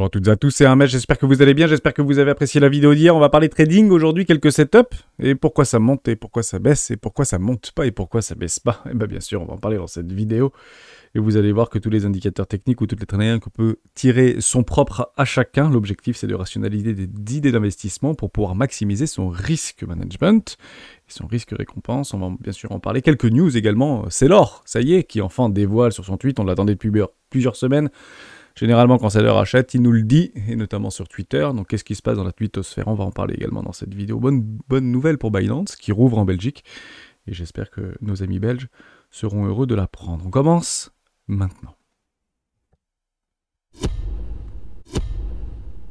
Bonjour à toutes et à tous, c'est Hermès, j'espère que vous allez bien, j'espère que vous avez apprécié la vidéo d'hier. On va parler trading aujourd'hui, quelques setups, et pourquoi ça monte, et pourquoi ça baisse, et pourquoi ça monte pas, et pourquoi ça baisse pas. Et bien sûr, on va en parler dans cette vidéo, et vous allez voir que tous les indicateurs techniques ou toutes les traînées qu'on peut tirer sont propres à chacun. L'objectif, c'est de rationaliser des idées d'investissement pour pouvoir maximiser son risque management et son risque récompense. On va bien sûr en parler. Quelques news également, c'est l'or, ça y est, qui enfin dévoile sur son tweet, on l'attendait depuis plusieurs semaines. Généralement, quand Seller achète, il nous le dit, et notamment sur Twitter. Donc, qu'est-ce qui se passe dans la twittosphère? On va en parler également dans cette vidéo. Bonne nouvelle pour Binance, qui rouvre en Belgique. Et j'espère que nos amis belges seront heureux de la prendre. On commence maintenant.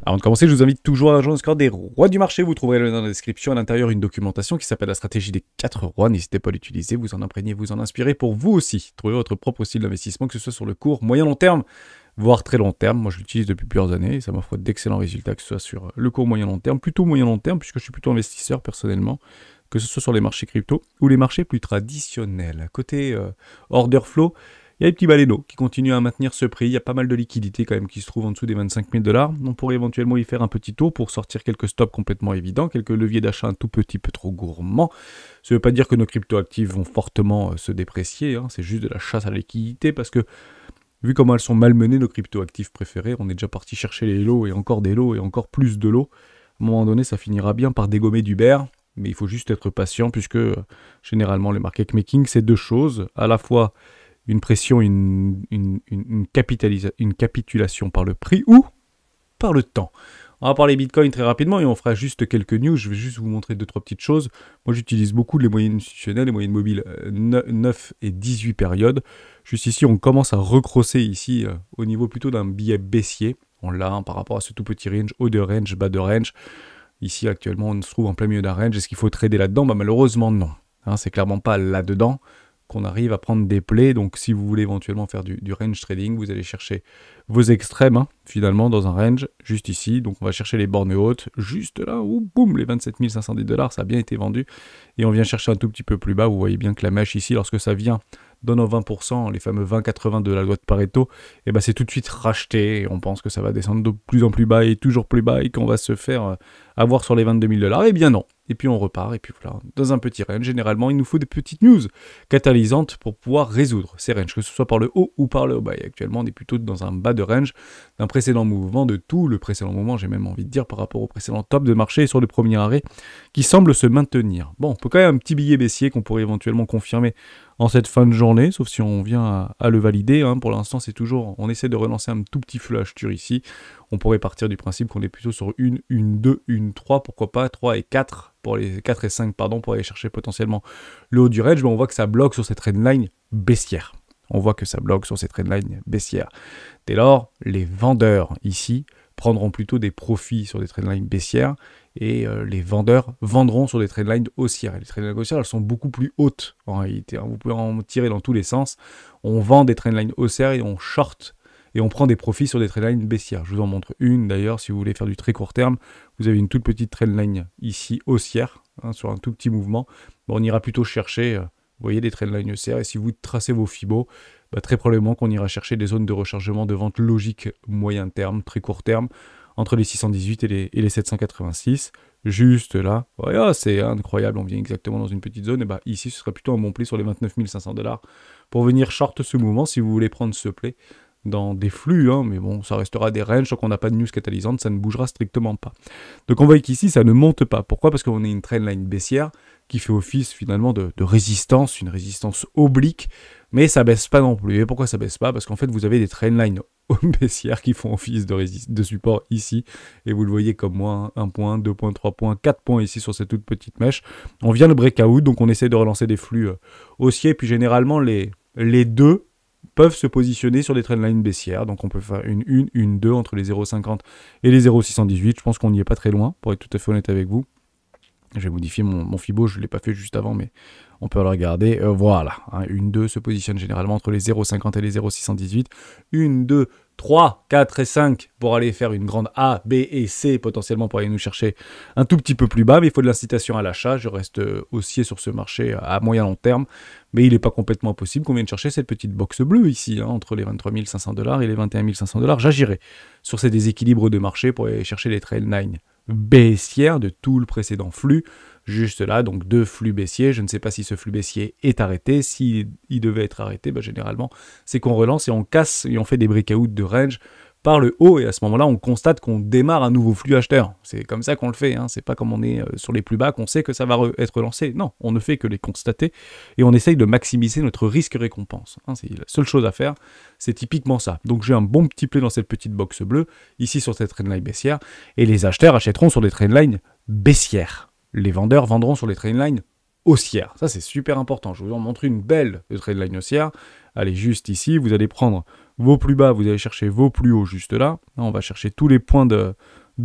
Avant de commencer, je vous invite toujours à rejoindre le Discord des rois du marché. Vous trouverez le lien dans la description. À l'intérieur, une documentation qui s'appelle la stratégie des 4 rois. N'hésitez pas à l'utiliser, vous en imprégnez, vous en inspirez pour vous aussi. Trouvez votre propre style d'investissement, que ce soit sur le court, moyen, long terme, voire très long terme. Moi, je l'utilise depuis plusieurs années et ça m'offre d'excellents résultats, que ce soit sur le court, moyen, long terme, plutôt moyen, long terme, puisque je suis plutôt investisseur personnellement, que ce soit sur les marchés crypto ou les marchés plus traditionnels. Côté order flow, il y a les petits baleineaux qui continuent à maintenir ce prix. Il y a pas mal de liquidités quand même qui se trouvent en dessous des 25 000 $. On pourrait éventuellement y faire un petit tour pour sortir quelques stops complètement évidents, quelques leviers d'achat un tout petit peu trop gourmands. Ça ne veut pas dire que nos crypto-actifs vont fortement se déprécier, hein. C'est juste de la chasse à la liquidité parce que vu comment elles sont malmenées, nos crypto-actifs préférés, on est déjà parti chercher les lots et encore des lots et encore plus de lots. À un moment donné, ça finira bien par dégommer du bear, mais il faut juste être patient puisque généralement le market making, c'est deux choses, à la fois une pression, une capitulation par le prix ou par le temps. On va parler Bitcoin très rapidement et on fera juste quelques news. Je vais juste vous montrer 2-3 petites choses. Moi, j'utilise beaucoup les moyennes institutionnelles, les moyennes mobiles 9 et 18 périodes. Juste ici, on commence à recrosser ici au niveau plutôt d'un billet baissier. On l'a par rapport à ce tout petit range, haut de range, bas de range. Ici, actuellement, on se trouve en plein milieu d'un range. Est-ce qu'il faut trader là-dedans? Malheureusement, non. Hein, c'est clairement pas là-dedans qu'on arrive à prendre des plays. Donc si vous voulez éventuellement faire du range trading, vous allez chercher vos extrêmes, hein, finalement, dans un range, juste ici. Donc on va chercher les bornes hautes, juste là, où boum, les 27 510 $, ça a bien été vendu. Et on vient chercher un tout petit peu plus bas. Vous voyez bien que la mèche ici, lorsque ça vient dans nos 20%, les fameux 20-80 de la loi de Pareto, et ben c'est tout de suite racheté. Et on pense que ça va descendre de plus en plus bas et toujours plus bas et qu'on va se faire avoir sur les 22 000 $. Eh bien non. Et puis on repart, et puis voilà, dans un petit range, généralement, il nous faut des petites news catalysantes pour pouvoir résoudre ces ranges, que ce soit par le haut ou par le bas. Et actuellement, on est plutôt dans un bas de range d'un précédent mouvement, de tout le précédent mouvement, j'ai même envie de dire, par rapport au précédent top de marché sur le premier arrêt, qui semble se maintenir. Bon, on peut quand même un petit billet baissier qu'on pourrait éventuellement confirmer en cette fin de journée, sauf si on vient à le valider. Hein. Pour l'instant, c'est toujours, on essaie de relancer un tout petit flux acheteur ici. On pourrait partir du principe qu'on est plutôt sur une 2, une 3, pourquoi pas, 3 et 4, pour les 4 et 5, pardon, pour aller chercher potentiellement le haut du range, mais on voit que ça bloque sur cette trendline baissière. On voit que ça bloque sur cette trendline baissière. Dès lors, les vendeurs ici prendront plutôt des profits sur des trendlines baissières et les vendeurs vendront sur des trendlines haussières. Et les trendlines haussières, elles sont beaucoup plus hautes en réalité. Hein. Vous pouvez en tirer dans tous les sens. On vend des trendlines haussières et on short et on prend des profits sur des trendlines baissières. Je vous en montre une d'ailleurs, si vous voulez faire du très court terme. Vous avez une toute petite trendline ici haussière, hein, sur un tout petit mouvement. Bon, on ira plutôt chercher, vous voyez, des trendlines haussières. Et si vous tracez vos Fibos, très probablement qu'on ira chercher des zones de rechargement de vente logique moyen terme, très court terme, entre les 618 et les 786. Juste là, voilà, c'est incroyable, on vient exactement dans une petite zone. Et ici, ce serait plutôt un bon play sur les 29 500 $ pour venir short ce mouvement si vous voulez prendre ce play dans des flux, hein, mais bon, ça restera des ranges, tant qu'on n'a pas de news catalysante, ça ne bougera strictement pas. Donc on voit qu'ici, ça ne monte pas. Pourquoi? Parce qu'on a une trendline baissière qui fait office finalement de résistance, une résistance oblique, mais ça baisse pas non plus. Et pourquoi ça baisse pas? Parce qu'en fait, vous avez des trendlines baissières qui font office de support ici, et vous le voyez comme moi, 1 point, 2 points, 3 points, 4 points ici sur cette toute petite mèche. On vient de breakout, donc on essaie de relancer des flux haussiers, puis généralement les deux peuvent se positionner sur des trendlines baissières. Donc on peut faire une 2 entre les 0,50 et les 0,618. Je pense qu'on n'y est pas très loin, pour être tout à fait honnête avec vous. Je vais modifier mon Fibo, je ne l'ai pas fait juste avant, mais on peut le regarder. Voilà, hein, une 2 se positionne généralement entre les 0,50 et les 0,618. Une 2, 3, 4 et 5 pour aller faire une grande A, B et C potentiellement pour aller nous chercher un tout petit peu plus bas, mais il faut de l'incitation à l'achat. Je reste haussier sur ce marché à moyen long terme, mais il n'est pas complètement impossible qu'on vienne chercher cette petite box bleue ici, hein, entre les 23 500$ et les 21 500$. J'agirai sur ces déséquilibres de marché pour aller chercher les trailline baissières de tout le précédent flux, juste là, donc 2 flux baissiers. Je ne sais pas si ce flux baissier est arrêté. S'il devait être arrêté, généralement, c'est qu'on relance et on casse et on fait des breakouts de range par le haut, et à ce moment-là, on constate qu'on démarre un nouveau flux acheteur. C'est comme ça qu'on le fait, hein. C'est pas comme on est sur les plus bas qu'on sait que ça va être relancé. Non, on ne fait que les constater, et on essaye de maximiser notre risque-récompense. Hein. C'est la seule chose à faire, c'est typiquement ça. Donc j'ai un bon petit play dans cette petite box bleue, ici sur cette trendline baissière, et les acheteurs achèteront sur des trendlines baissières. Les vendeurs vendront sur les trendlines haussières. Ça, c'est super important. Je vous en montre une belle de trendline haussière. Allez, juste ici, vous allez prendre vos plus bas, vous allez chercher vos plus hauts juste là. Là, on va chercher tous les points de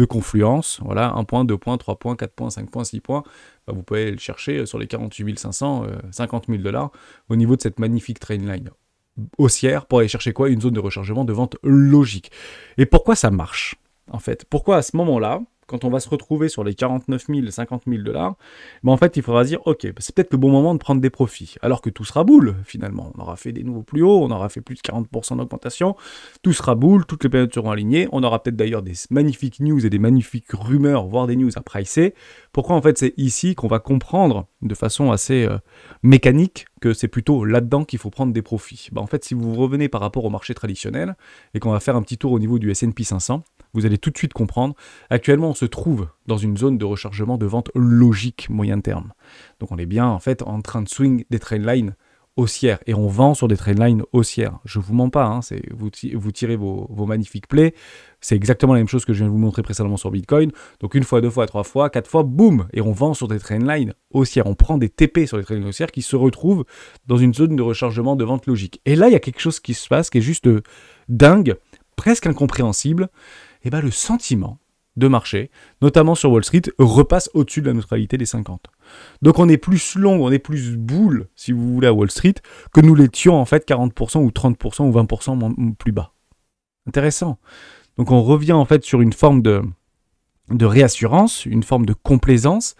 confluence. Voilà, 1 point, 2 points, 3 points, 4 points, 5 points, 6 points. Vous pouvez le chercher sur les 48 500, 50 000$ au niveau de cette magnifique trendline haussière pour aller chercher quoi? Une zone de rechargement de vente logique. Et pourquoi ça marche, en fait? Pourquoi à ce moment-là, quand on va se retrouver sur les 49 000, 50 000$, en fait, il faudra se dire, ok, c'est peut-être le bon moment de prendre des profits, alors que tout sera boule, finalement. On aura fait des nouveaux plus hauts, on aura fait plus de 40% d'augmentation, tout sera boule, toutes les périodes seront alignées, on aura peut-être d'ailleurs des magnifiques news et des magnifiques rumeurs, voire des news à pricer. Pourquoi, en fait, c'est ici qu'on va comprendre de façon assez mécanique que c'est plutôt là-dedans qu'il faut prendre des profits. En fait, si vous revenez par rapport au marché traditionnel, et qu'on va faire un petit tour au niveau du S&P 500, vous allez tout de suite comprendre. Actuellement, on se trouve dans une zone de rechargement de vente logique moyen terme. Donc on est bien en fait en train de swing des trendlines haussières et on vend sur des trendlines haussières. Je vous mens pas, hein, vous tirez vos magnifiques plays. C'est exactement la même chose que je viens de vous montrer précédemment sur Bitcoin. Donc une fois, deux fois, trois fois, quatre fois, boum, et on vend sur des trendlines haussières. On prend des TP sur des trendlines haussières qui se retrouvent dans une zone de rechargement de vente logique. Et là, il y a quelque chose qui se passe qui est juste dingue, presque incompréhensible. Et le sentiment de marché, notamment sur Wall Street, repasse au-dessus de la neutralité des 50. Donc on est plus long, on est plus boule, si vous voulez, à Wall Street, que nous l'étions en fait 40% ou 30% ou 20% plus bas. Intéressant. Donc on revient en fait sur une forme de réassurance, une forme de complaisance,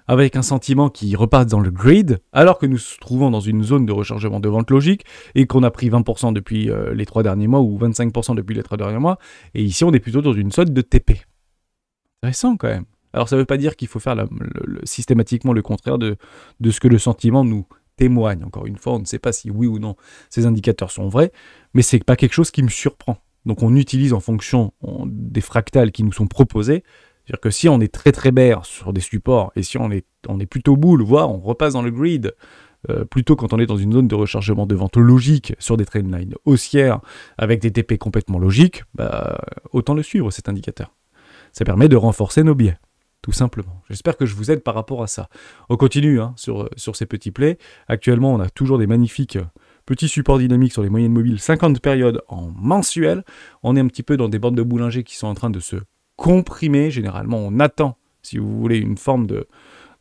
avec un sentiment qui repasse dans le grid, alors que nous nous trouvons dans une zone de rechargement de vente logique, et qu'on a pris 20% depuis les 3 derniers mois, ou 25% depuis les 3 derniers mois, et ici on est plutôt dans une zone de TP. Intéressant quand même. Alors ça ne veut pas dire qu'il faut faire systématiquement le contraire de ce que le sentiment nous témoigne. Encore une fois, on ne sait pas si oui ou non ces indicateurs sont vrais, mais c'est pas quelque chose qui me surprend. Donc on utilise en fonction des fractales qui nous sont proposés. C'est-à-dire que si on est très très bear sur des supports, et si on est plutôt boule, voire on repasse dans le grid, plutôt quand on est dans une zone de rechargement de vente logique sur des trendlines haussières avec des TP complètement logiques, autant le suivre cet indicateur. Ça permet de renforcer nos biais, tout simplement. J'espère que je vous aide par rapport à ça. On continue sur ces petits plays. Actuellement, on a toujours des magnifiques petits supports dynamiques sur les moyennes mobiles, 50 périodes en mensuel. On est un petit peu dans des bandes de Bollinger qui sont en train de se comprimer. Généralement, on attend, si vous voulez, une forme de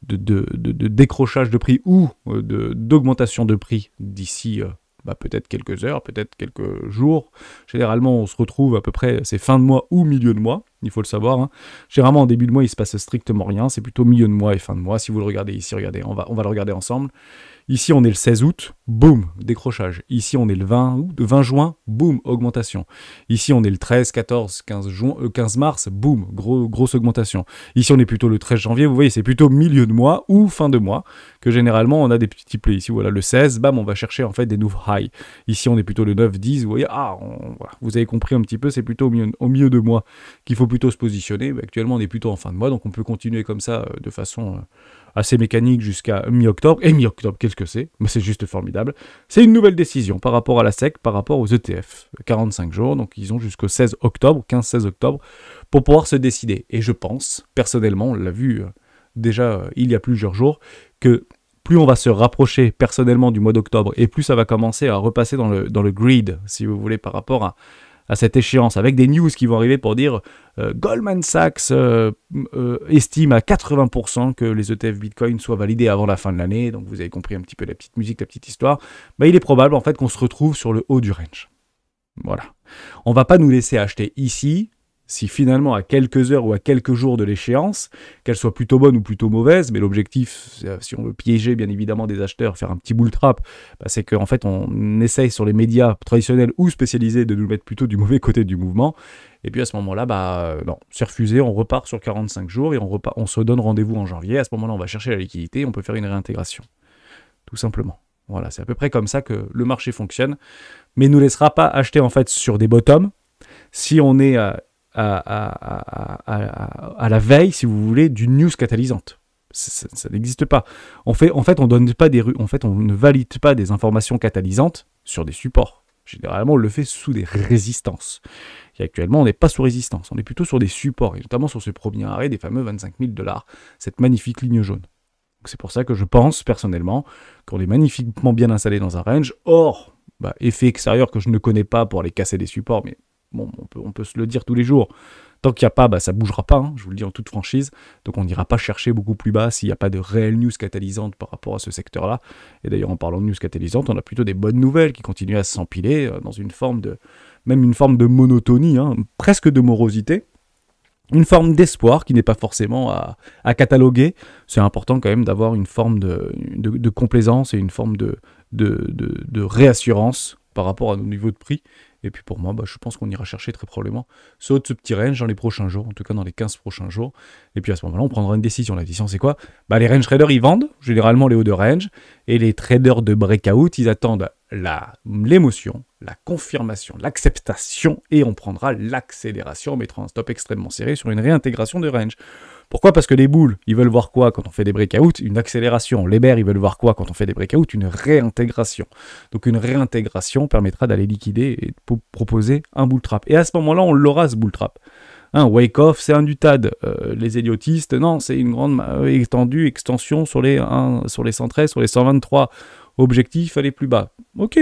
décrochage de prix ou d'augmentation de prix d'ici peut-être quelques heures, peut-être quelques jours. Généralement, on se retrouve à peu près, c'est fin de mois ou milieu de mois, il faut le savoir. Hein. Généralement, en début de mois, il ne se passe strictement rien. C'est plutôt milieu de mois et fin de mois. Si vous le regardez ici, regardez, on va le regarder ensemble. Ici, on est le 16 août, boum, décrochage. Ici, on est le 20 juin, boum, augmentation. Ici, on est le 13, 14, 15 mars, boum, grosse augmentation. Ici, on est plutôt le 13 janvier, vous voyez, c'est plutôt milieu de mois ou fin de mois que généralement, on a des petits plays. Ici, voilà, le 16, bam, on va chercher en fait des nouveaux highs. Ici, on est plutôt le 9, 10, vous voyez, voilà, vous avez compris un petit peu, c'est plutôt au milieu de mois qu'il faut plutôt se positionner. Actuellement, on est plutôt en fin de mois, donc on peut continuer comme ça de façon assez mécanique jusqu'à mi-octobre. Et mi-octobre, qu'est-ce que c'est? C'est juste formidable. C'est une nouvelle décision par rapport à la SEC, par rapport aux ETF. 45 jours, donc ils ont jusqu'au 16 octobre, 15-16 octobre, pour pouvoir se décider. Et je pense, personnellement, on l'a vu déjà il y a plusieurs jours, que plus on va se rapprocher personnellement du mois d'octobre, et plus ça va commencer à repasser dans le grid, si vous voulez, par rapport à cette échéance, avec des news qui vont arriver pour dire Goldman Sachs estime à 80% que les ETF Bitcoin soient validés avant la fin de l'année, donc vous avez compris un petit peu la petite musique, la petite histoire, il est probable en fait qu'on se retrouve sur le haut du range. Voilà. On va pas nous laisser acheter ici, si finalement à quelques heures ou à quelques jours de l'échéance, qu'elle soit plutôt bonne ou plutôt mauvaise, mais l'objectif, si on veut piéger bien évidemment des acheteurs, faire un petit bull trap, bah, c'est qu'en fait on essaye sur les médias traditionnels ou spécialisés de nous mettre plutôt du mauvais côté du mouvement, et puis à ce moment-là, non, c'est refusé, on repart sur 45 jours et on se donne rendez-vous en janvier, à ce moment-là on va chercher la liquidité, on peut faire une réintégration, tout simplement. Voilà, c'est à peu près comme ça que le marché fonctionne, mais ne nous laissera pas acheter en fait sur des bottoms si on est à la veille, si vous voulez, d'une news catalysante. Ça n'existe pas. En fait, on ne valide pas des informations catalysantes sur des supports. Généralement, on le fait sous des résistances. Et actuellement, on n'est pas sous résistance, on est plutôt sur des supports, et notamment sur ce premier arrêt des fameux 25 000 $, cette magnifique ligne jaune. C'est pour ça que je pense, personnellement, qu'on est magnifiquement bien installé dans un range. Or, effet extérieur que je ne connais pas pour aller casser des supports, mais bon, on peut se le dire tous les jours. Tant qu'il n'y a pas, ça ne bougera pas, je vous le dis en toute franchise. Donc on n'ira pas chercher beaucoup plus bas s'il n'y a pas de réelle news catalysante par rapport à ce secteur-là. Et d'ailleurs, en parlant de news catalysante, on a plutôt des bonnes nouvelles qui continuent à s'empiler dans une forme de monotonie, presque de morosité. Une forme d'espoir qui n'est pas forcément à cataloguer. C'est important quand même d'avoir une forme de complaisance et une forme de réassurance par rapport à nos niveaux de prix. Et puis pour moi, je pense qu'on ira chercher très probablement ce petit range dans les prochains jours, en tout cas dans les 15 prochains jours. Et puis à ce moment-là, on prendra une décision. La décision, c'est quoi ? Les range traders, ils vendent généralement les hauts de range. Et les traders de breakout, ils attendent l'émotion, la confirmation, l'acceptation. Et on prendra l'accélération. On mettra un stop extrêmement serré sur une réintégration de range. Pourquoi ? Parce que les bulls, ils veulent voir quoi quand on fait des breakouts ? Une accélération. Les bears, ils veulent voir quoi quand on fait des breakouts ? Une réintégration. Donc une réintégration permettra d'aller liquider et de proposer un bull trap. Et à ce moment-là, on l'aura ce bull trap. Wake off, c'est un UTAD. Les héliotistes, non, c'est une grande extension sur les 113, sur les 123. Objectif, aller plus bas. Ok,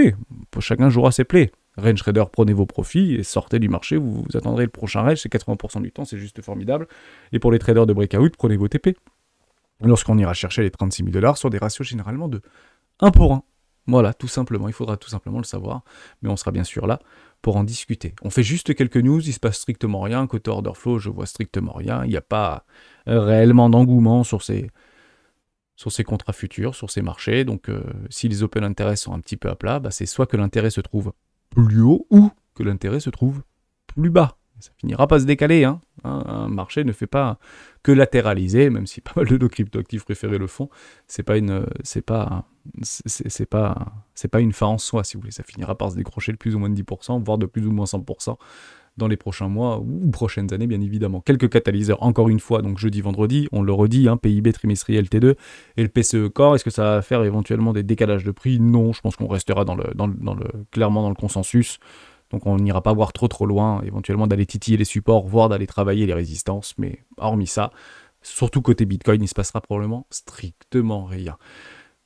chacun jouera ses plays. Range trader, prenez vos profits et sortez du marché, vous attendrez le prochain range, c'est 80% du temps, c'est juste formidable. Et pour les traders de breakout, prenez vos TP. Lorsqu'on ira chercher les 36 000 $ sur des ratios généralement de 1 pour 1. Voilà, tout simplement, il faudra tout simplement le savoir, mais on sera bien sûr là pour en discuter. On fait juste quelques news, il se passe strictement rien, côté order flow, je vois strictement rien, il n'y a pas réellement d'engouement sur ces contrats futurs, sur ces marchés, donc si les open interest sont un petit peu à plat, c'est soit que l'intérêt se trouve plus haut ou que l'intérêt se trouve plus bas. Ça finira pas se décaler. Un marché ne fait pas que latéraliser, même si pas mal de nos cryptoactifs préférés le font. C'est pas une fin en soi, si vous voulez. Ça finira par se décrocher de plus ou moins de 10%, voire de plus ou moins 100% dans les prochains mois ou prochaines années, bien évidemment. Quelques catalyseurs, encore une fois, donc jeudi, vendredi, on le redit, PIB trimestriel T2 et le PCE Core. Est-ce que ça va faire éventuellement des décalages de prix ? Non, je pense qu'on restera clairement dans le consensus. Donc on n'ira pas voir trop loin, éventuellement d'aller titiller les supports, voire d'aller travailler les résistances. Mais hormis ça, surtout côté Bitcoin, il ne se passera probablement strictement rien.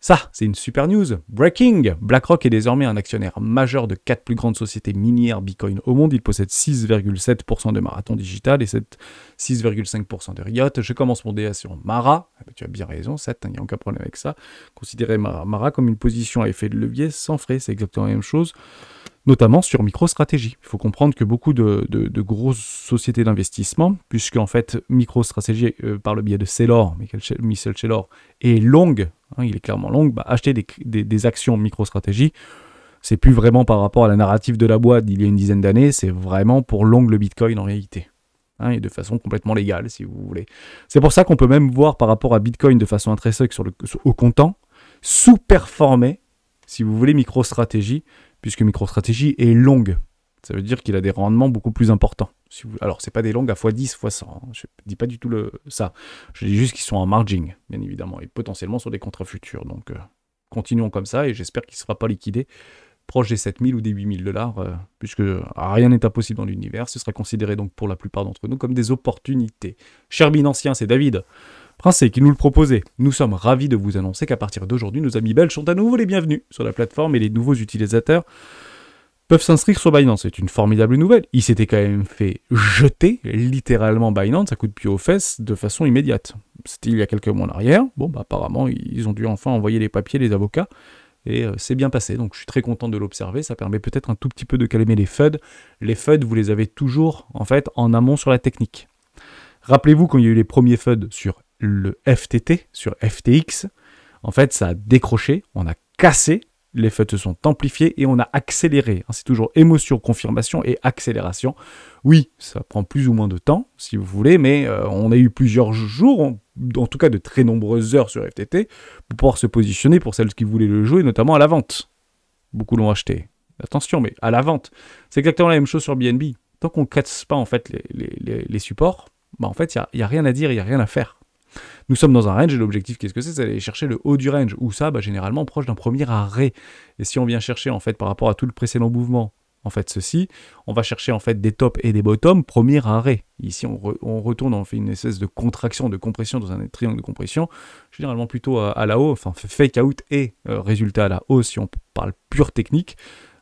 Ça, c'est une super news. Breaking! BlackRock est désormais un actionnaire majeur de 4 plus grandes sociétés minières Bitcoin au monde. Il possède 6,7% de Marathon Digital et 6,5% de Riot. Je commence mon DA sur Mara. Tu as bien raison, 7, il n'y a aucun problème avec ça. Considérez Mara comme une position à effet de levier sans frais, c'est exactement la même chose. Notamment sur MicroStrategy. Il faut comprendre que beaucoup de grosses sociétés d'investissement, puisque en fait MicroStrategy, par le biais de Saylor, Michel Saylor, est longue, il est clairement long, acheter des actions MicroStrategy, c'est plus vraiment par rapport à la narrative de la boîte d'il y a une dizaine d'années, c'est vraiment pour long le Bitcoin en réalité. Et de façon complètement légale, si vous voulez. C'est pour ça qu'on peut même voir par rapport à Bitcoin de façon intrinsèque au comptant, sous-performer, si vous voulez, MicroStrategy, puisque MicroStrategy est longue. Ça veut dire qu'il a des rendements beaucoup plus importants. Alors, ce n'est pas des longues à x10, x100. Je ne dis pas du tout ça. Je dis juste qu'ils sont en margin, bien évidemment, et potentiellement sur des contrats futurs. Donc, continuons comme ça, et j'espère qu'il ne sera pas liquidé proche des 7 000 ou des 8 000 $, puisque rien n'est impossible dans l'univers. Ce sera considéré donc pour la plupart d'entre nous comme des opportunités. Cher Binancien, c'est David Princé qui nous le proposait. Nous sommes ravis de vous annoncer qu'à partir d'aujourd'hui, nos amis belges sont à nouveau les bienvenus sur la plateforme et les nouveaux utilisateurs peuvent s'inscrire sur Binance. C'est une formidable nouvelle. Il s'était quand même fait jeter littéralement Binance à coup de pied aux fesses de façon immédiate. C'était il y a quelques mois en arrière. Bon, apparemment, ils ont dû enfin envoyer les papiers, les avocats. et c'est bien passé. Donc je suis très content de l'observer. Ça permet peut-être un tout petit peu de calmer les FUD. Les FUD, vous les avez toujours en fait en amont sur la technique. Rappelez-vous quand il y a eu les premiers FUD sur le FTT, sur FTX, en fait ça a décroché, on a cassé, les FUD se sont amplifiés et on a accéléré. C'est toujours émotion, confirmation et accélération. Oui, ça prend plus ou moins de temps, si vous voulez, mais on a eu plusieurs jours, en tout cas de très nombreuses heures sur FTT, pour pouvoir se positionner pour celles qui voulaient le jouer, notamment à la vente. Beaucoup l'ont acheté. Attention, mais à la vente. C'est exactement la même chose sur BNB. Tant qu'on ne casse pas en fait les supports, en fait, il n'y a rien à dire, il n'y a rien à faire. Nous sommes dans un range et l'objectif, qu'est-ce que c'est? C'est d'aller chercher le haut du range, où ça, généralement, proche d'un premier arrêt. Et si on vient chercher, en fait, par rapport à tout le précédent mouvement, en fait, ceci, on va chercher, en fait, des tops et des bottoms, premier arrêt. Ici, on retourne, on fait une espèce de contraction, de compression dans un triangle de compression, généralement plutôt à la hausse, enfin, fake out et résultat à la hausse, si on parle pure technique.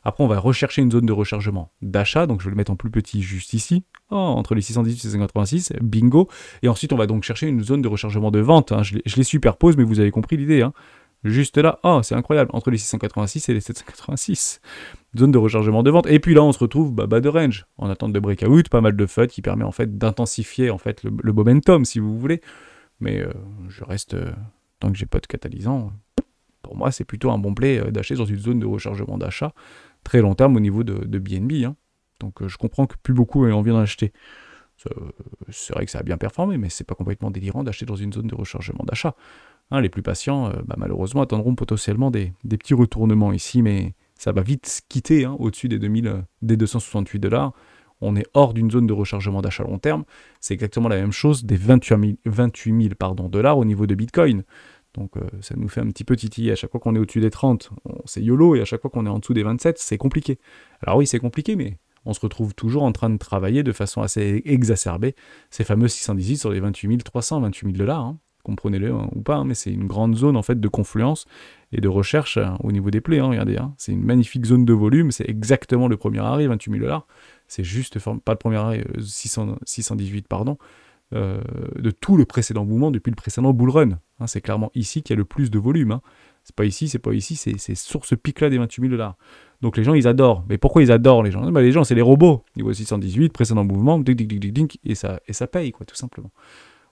Après, on va rechercher une zone de rechargement d'achat, donc je vais le mettre en plus petit juste ici, entre les 618 et 686, bingo. Et ensuite, on va donc chercher une zone de rechargement de vente. Je les superpose, mais vous avez compris l'idée. Juste là, c'est incroyable, entre les 686 et les 786. Zone de rechargement de vente. Et puis là, on se retrouve bas de range, en attente de breakout, pas mal de FUD qui permet en fait d'intensifier en fait le momentum, si vous voulez. Mais je reste, tant que j'ai pas de catalysant, pour moi, c'est plutôt un bon play d'acheter dans une zone de rechargement d'achat très long terme au niveau de BNB. Donc je comprends que plus beaucoup aient envie d'en acheter. C'est vrai que ça a bien performé, mais c'est pas complètement délirant d'acheter dans une zone de rechargement d'achat. Les plus patients, malheureusement, attendront potentiellement des petits retournements ici, mais ça va vite quitter au-dessus des 268 $. On est hors d'une zone de rechargement d'achat long terme. C'est exactement la même chose des 28 000 dollars au niveau de Bitcoin. Donc ça nous fait un petit peu titiller. À chaque fois qu'on est au-dessus des 30, c'est YOLO, et à chaque fois qu'on est en dessous des 27, c'est compliqué. Alors oui, c'est compliqué, mais on se retrouve toujours en train de travailler de façon assez exacerbée ces fameux 618 sur les 28 300, 28 000 $. Comprenez-le ou pas, mais c'est une grande zone en fait de confluence et de recherche au niveau des plays. Regardez, c'est une magnifique zone de volume, c'est exactement le premier arrêt, 28 000 $. C'est juste, pas le premier arrêt, 618, pardon. De tout le précédent mouvement depuis le précédent bull run. C'est clairement ici qu'il y a le plus de volume. C'est pas ici, c'est sur ce pic-là des 28 000 $. Donc les gens, ils adorent. Mais pourquoi ils adorent, les gens? Les gens, c'est les robots. Niveau 618, précédent mouvement, et ça paye, quoi, tout simplement.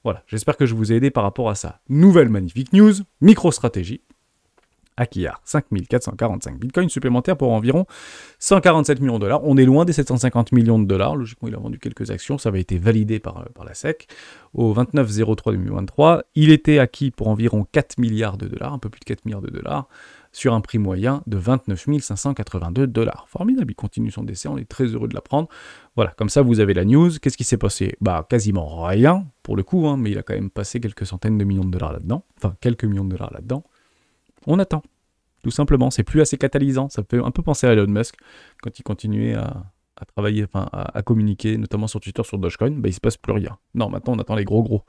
Voilà, j'espère que je vous ai aidé par rapport à ça. Nouvelle magnifique news, micro-stratégie. Akiyar, 5445 bitcoins supplémentaires pour environ 147 millions de $. On est loin des 750 millions de $. Logiquement, il a vendu quelques actions. Ça avait été validé par la SEC. Au 29/03/2023, il était acquis pour environ 4 milliards de $, un peu plus de 4 milliards de $, sur un prix moyen de 29 582 $. Formidable, il continue son décès, on est très heureux de l'apprendre. Voilà, comme ça, vous avez la news. Qu'est-ce qui s'est passé? Quasiment rien, pour le coup, mais il a quand même passé quelques centaines de millions de dollars là-dedans. Enfin, quelques millions de dollars là-dedans. On attend, tout simplement. C'est plus assez catalysant. Ça fait un peu penser à Elon Musk quand il continuait à travailler, à communiquer, notamment sur Twitter, sur Dogecoin. Il se passe plus rien. Non, maintenant on attend les gros.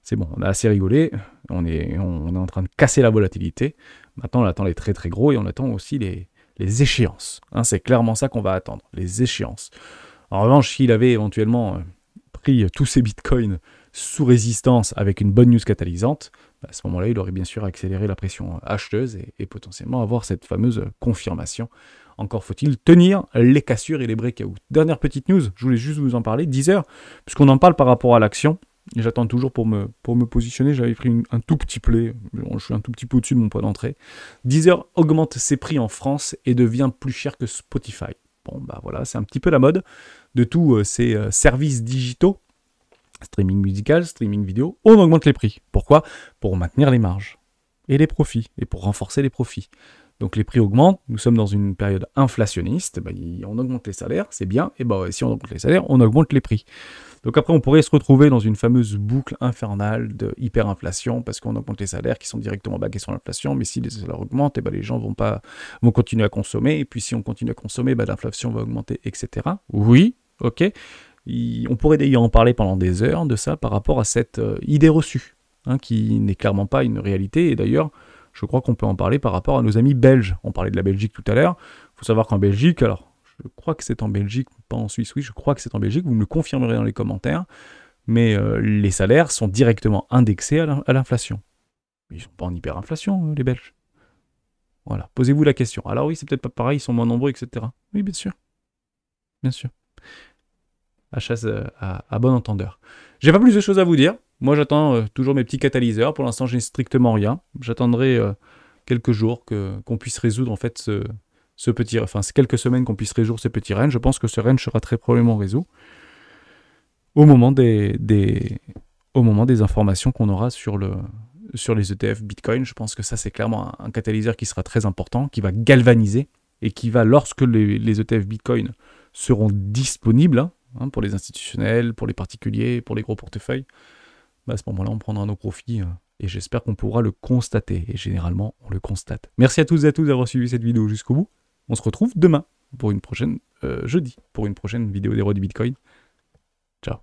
C'est bon, on a assez rigolé. On est en train de casser la volatilité. Maintenant on attend les très très gros et on attend aussi les échéances. C'est clairement ça qu'on va attendre, les échéances. En revanche, s'il avait éventuellement pris tous ces bitcoins sous résistance avec une bonne news catalysante, à ce moment-là, il aurait bien sûr accéléré la pression acheteuse et potentiellement avoir cette fameuse confirmation. Encore faut-il tenir les cassures et les breakouts. Dernière petite news, je voulais juste vous en parler, Deezer, puisqu'on en parle par rapport à l'action. J'attends toujours pour me positionner, j'avais pris un tout petit play, je suis un tout petit peu au-dessus de mon point d'entrée. Deezer augmente ses prix en France et devient plus cher que Spotify. Bon, voilà, c'est un petit peu la mode de tous ces services digitaux. Streaming musical, streaming vidéo, on augmente les prix. Pourquoi? Pour maintenir les marges et les profits, et pour renforcer les profits. Donc les prix augmentent, nous sommes dans une période inflationniste, on augmente les salaires, c'est bien, et si on augmente les salaires, on augmente les prix. Donc après, on pourrait se retrouver dans une fameuse boucle infernale de hyperinflation, parce qu'on augmente les salaires qui sont directement baqués sur l'inflation, mais si les salaires augmentent, les gens vont continuer à consommer, et puis si on continue à consommer, l'inflation va augmenter, etc. Oui, ok. On pourrait d'ailleurs en parler pendant des heures de ça par rapport à cette idée reçue, qui n'est clairement pas une réalité. Et d'ailleurs, je crois qu'on peut en parler par rapport à nos amis belges. On parlait de la Belgique tout à l'heure. Il faut savoir qu'en Belgique, alors je crois que c'est en Belgique, pas en Suisse, oui, je crois que c'est en Belgique, vous me le confirmerez dans les commentaires, mais les salaires sont directement indexés à l'inflation. Ils ne sont pas en hyperinflation, les Belges. Voilà, posez-vous la question. Alors oui, c'est peut-être pas pareil, ils sont moins nombreux, etc. Oui, bien sûr. Bien sûr. À chasse à bon entendeur. J'ai pas plus de choses à vous dire. Moi, j'attends toujours mes petits catalyseurs. Pour l'instant, je n'ai strictement rien. J'attendrai quelques jours qu'on puisse résoudre en fait ce petit... Enfin, c'est quelques semaines qu'on puisse résoudre ce petit range. Je pense que ce range sera très probablement résolu au moment au moment des informations qu'on aura sur les ETF Bitcoin. Je pense que ça, c'est clairement un catalyseur qui sera très important, qui va galvaniser et qui va, lorsque les ETF Bitcoin seront disponibles, hein, pour les institutionnels, pour les particuliers, pour les gros portefeuilles, bah à ce moment-là, on prendra nos profits et j'espère qu'on pourra le constater. Et généralement, on le constate. Merci à toutes et à tous d'avoir suivi cette vidéo jusqu'au bout. On se retrouve demain pour une prochaine, jeudi, pour une prochaine vidéo des rois du Bitcoin. Ciao.